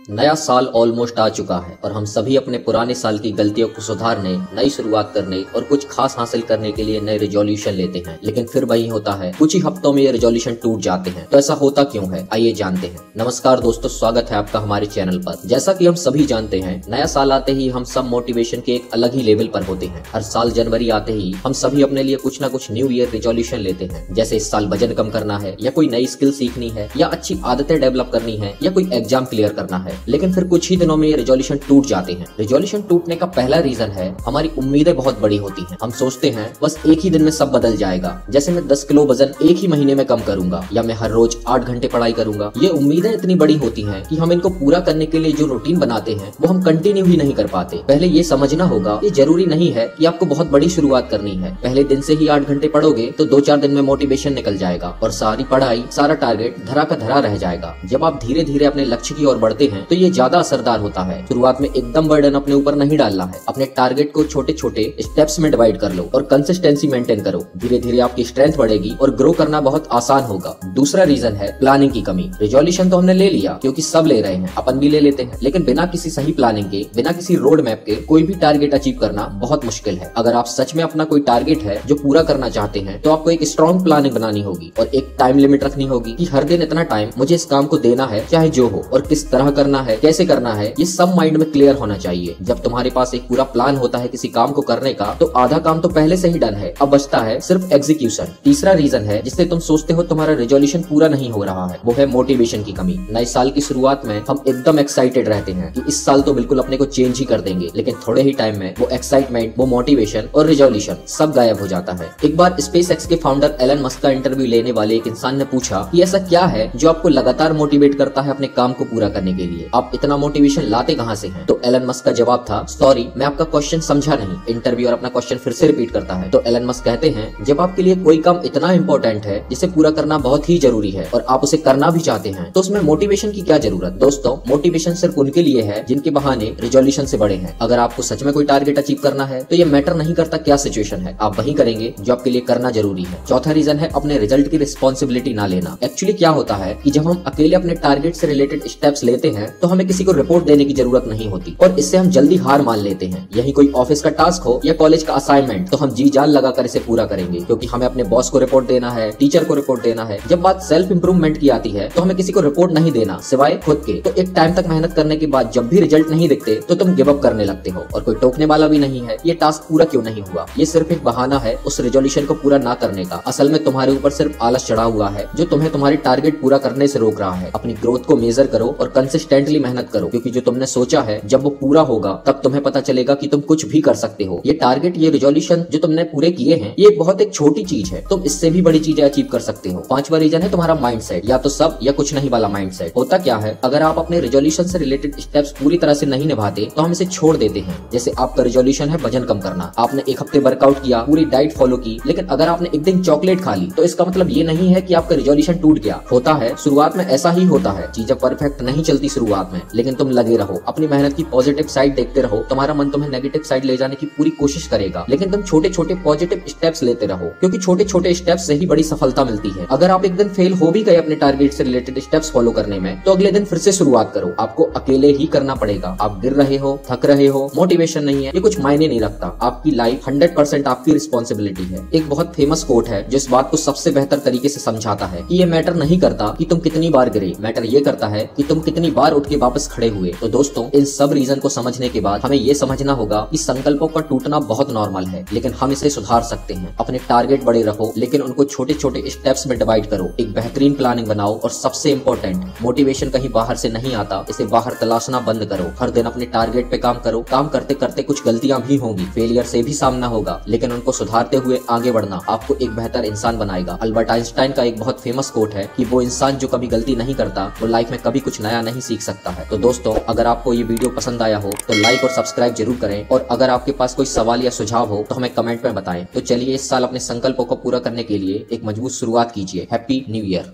नया साल ऑलमोस्ट आ चुका है और हम सभी अपने पुराने साल की गलतियों को सुधारने, नई शुरुआत करने और कुछ खास हासिल करने के लिए नए रेजोल्यूशन लेते हैं। लेकिन फिर वही होता है, कुछ ही हफ्तों में ये रेजोल्यूशन टूट जाते हैं। तो ऐसा होता क्यों है, आइए जानते हैं। नमस्कार दोस्तों, स्वागत है आपका हमारे चैनल पर। जैसा कि हम सभी जानते हैं, नया साल आते ही हम सब मोटिवेशन के एक अलग ही लेवल पर होते हैं। हर साल जनवरी आते ही हम सभी अपने लिए कुछ ना कुछ न्यू ईयर रेजोल्यूशन लेते हैं। जैसे इस साल वजन कम करना है, या कोई नई स्किल सीखनी है, या अच्छी आदतें डेवलप करनी है, या कोई एग्जाम क्लियर करना है। लेकिन फिर कुछ ही दिनों में ये रेजोल्यूशन टूट जाते हैं। रेजोल्यूशन टूटने का पहला रीजन है हमारी उम्मीदें बहुत बड़ी होती हैं। हम सोचते हैं बस एक ही दिन में सब बदल जाएगा, जैसे मैं 10 किलो वजन एक ही महीने में कम करूंगा, या मैं हर रोज 8 घंटे पढ़ाई करूंगा। ये उम्मीदें इतनी बड़ी होती हैं कि हम इनको पूरा करने के लिए जो रूटीन बनाते हैं वो हम कंटिन्यू ही नहीं कर पाते। पहले ये समझना होगा, ये जरूरी नहीं है कि आपको बहुत बड़ी शुरुआत करनी है। पहले दिन से ही 8 घंटे पढ़ोगे तो 2-4 दिन में मोटिवेशन निकल जाएगा और सारी पढ़ाई, सारा टारगेट धरा का धरा रह जाएगा। जब आप धीरे धीरे अपने लक्ष्य की ओर बढ़ते हैं तो ये ज्यादा असरदार होता है। शुरुआत में एकदम बर्डन अपने ऊपर नहीं डालना है। अपने टारगेट को छोटे छोटे स्टेप्स में डिवाइड कर लो और कंसिस्टेंसी मेंटेन करो। धीरे धीरे आपकी स्ट्रेंथ बढ़ेगी और ग्रो करना बहुत आसान होगा। दूसरा रीजन है प्लानिंग की कमी। रेजोल्यूशन तो हमने ले लिया क्योंकि सब ले रहे हैं, अपन भी ले लेते हैं, लेकिन बिना किसी सही प्लानिंग के, बिना किसी रोड मैप के कोई भी टारगेट अचीव करना बहुत मुश्किल है। अगर आप सच में अपना कोई टारगेट है जो पूरा करना चाहते हैं तो आपको एक स्ट्रॉन्ग प्लानिंग बनानी होगी और एक टाइम लिमिट रखनी होगी कि हर दिन इतना टाइम मुझे इस काम को देना है, चाहे जो हो, और किस तरह करना है, कैसे करना है, ये सब माइंड में क्लियर होना चाहिए। जब तुम्हारे पास एक पूरा प्लान होता है किसी काम को करने का, तो आधा काम तो पहले से ही डन है, अब बचता है सिर्फ एग्जीक्यूशन। तीसरा रीजन है जिससे तुम सोचते हो तुम्हारा रेजोल्यूशन पूरा नहीं हो रहा है, वो है मोटिवेशन की कमी। नए साल की शुरुआत में हम एकदम एक्साइटेड रहते हैं कि इस साल तो बिल्कुल अपने को चेंज ही कर देंगे, लेकिन थोड़े ही टाइम में वो एक्साइटमेंट, वो मोटिवेशन और रेजोल्यूशन सब गायब हो जाता है। एक बार स्पेसएक्स के फाउंडर एलन मस्क का इंटरव्यू लेने वाले एक इंसान ने पूछा कि ऐसा क्या है जो आपको लगातार मोटिवेट करता है अपने काम को पूरा करने के लिए, आप इतना मोटिवेशन लाते कहां से हैं? तो एलन मस्क का जवाब था, सॉरी मैं आपका क्वेश्चन समझा नहीं। इंटरव्यूअर अपना क्वेश्चन फिर से रिपीट करता है। तो एलन मस्क कहते हैं, जब आपके लिए कोई काम इतना इंपॉर्टेंट है जिसे पूरा करना बहुत ही जरूरी है और आप उसे करना भी चाहते हैं, तो उसमें मोटिवेशन की क्या जरूरत? दोस्तों, मोटिवेशन सिर्फ उनके लिए है जिनके बहाने रेजोल्यूशन से बड़े हैं। अगर आपको सच में कोई टारगेट अचीव करना है तो ये मैटर नहीं करता क्या सिचुएशन है, आप वही करेंगे जो आपके लिए करना जरूरी है। चौथा रीजन है अपने रिजल्ट की रिस्पॉन्सिबिलिटी ना लेना। एक्चुअली क्या होता है कि जब हम अकेले अपने टारगेट से रिलेटेड स्टेप्स लेते हैं तो हमें किसी को रिपोर्ट देने की जरूरत नहीं होती और इससे हम जल्दी हार मान लेते हैं। यही कोई ऑफिस का टास्क हो या कॉलेज का असाइनमेंट, तो हम जी जान लगाकर इसे पूरा करेंगे क्योंकि हमें अपने बॉस को रिपोर्ट देना है, टीचर को रिपोर्ट देना है। जब बात सेल्फ इंप्रूवमेंट की आती है तो हमें किसी को रिपोर्ट नहीं देना सिवाय खुद के। तो एक टाइम तक मेहनत करने के बाद जब भी रिजल्ट नहीं दिखते तो तुम गिव अप करने लगते हो और कोई टोकने वाला भी नहीं है ये टास्क पूरा क्यों नहीं हुआ। ये सिर्फ एक बहाना है उस रेजोल्यूशन को पूरा ना करने का। असल में तुम्हारे ऊपर सिर्फ आलस चढ़ा हुआ है जो तुम्हें तुम्हारी टारगेट पूरा करने से रोक रहा है। अपनी ग्रोथ को मेजर करो और कंसिस्टेंटली मेहनत करो, क्योंकि जो तुमने सोचा है जब वो पूरा होगा तब तुम्हें पता चलेगा कि तुम कुछ भी कर सकते हो। ये टारगेट, ये रेजोल्यूशन जो तुमने पूरे किए हैं, ये बहुत एक छोटी चीज है, तुम इससे भी बड़ी चीजें अचीव कर सकते हो। पांचवा रीजन है तुम्हारा माइंडसेट, या तो सब या कुछ नहीं वाला माइंडसेट। होता क्या है, अगर आप अपने रेजोल्यूशन से रिलेटेड स्टेप्स पूरी तरह से नहीं निभाते तो हम इसे छोड़ देते हैं। जैसे आपका रेजोल्यूशन है वजन कम करना, आपने एक हफ्ते वर्कआउट किया, पूरी डाइट फॉलो की, लेकिन अगर आपने एक दिन चॉकलेट खा ली तो इसका मतलब ये नहीं है कि आपका रेजोल्यूशन टूट गया। होता है, शुरुआत में ऐसा ही होता है, चीजें परफेक्ट नहीं चलती शुरुआत में, लेकिन तुम लगे रहो, अपनी मेहनत की पॉजिटिव साइड देखते रहो। तुम्हारा मन तुम्हें नेगेटिव साइड ले जाने की पूरी कोशिश करेगा, लेकिन तुम छोटे छोटे पॉजिटिव स्टेप्स लेते रहो, क्योंकि छोटे छोटे स्टेप्स से ही बड़ी सफलता मिलती है। अगर आप एक दिन फेल हो भी गए अपने टारगेट से रिलेटेड स्टेप्स फॉलो करने में, तो अगले दिन फिर से शुरुआत करो। आपको अकेले ही करना पड़ेगा। आप गिर रहे हो, थक रहे हो, मोटिवेशन नहीं है, ये कुछ मायने नहीं रखता। आपकी लाइफ 100% आपकी रिस्पॉन्सिबिलिटी है। एक बहुत फेमस कोट है जो इस बात को सबसे बेहतर तरीके से समझाता है कि ये मैटर नहीं करता कि तुम कितनी बार गिरे, मैटर ये करता है कि तुम कितनी बार उठ के वापस खड़े हुए। तो दोस्तों, इन सब रीजन को समझने के बाद हमें ये समझना होगा कि संकल्पों का टूटना बहुत नॉर्मल है, लेकिन हम इसे सुधार सकते हैं। अपने टारगेट बड़े रखो, लेकिन उनको छोटे छोटे स्टेप्स में डिवाइड करो। एक बेहतरीन प्लानिंग बनाओ और सबसे इम्पोर्टेंट, मोटिवेशन कहीं बाहर से नहीं आता, इसे बाहर तलाशना बंद करो। हर दिन अपने टारगेट पे काम करो। काम करते करते कुछ गलतियां भी होंगी, फेलियर से भी सामना होगा, लेकिन उनको सुधारते हुए आगे बढ़ना आपको एक बेहतर इंसान बनाएगा। अल्बर्ट आइंस्टाइन का एक बहुत फेमस कोट है कि वो इंसान जो कभी गलती नहीं करता वो लाइफ में कभी कुछ नया नहीं सीख सकता है। तो दोस्तों, अगर आपको ये वीडियो पसंद आया हो तो लाइक और सब्सक्राइब जरूर करें, और अगर आपके पास कोई सवाल या सुझाव हो तो हमें कमेंट में बताएं। तो चलिए, इस साल अपने संकल्पों को पूरा करने के लिए एक मजबूत शुरुआत कीजिए। Happy new year.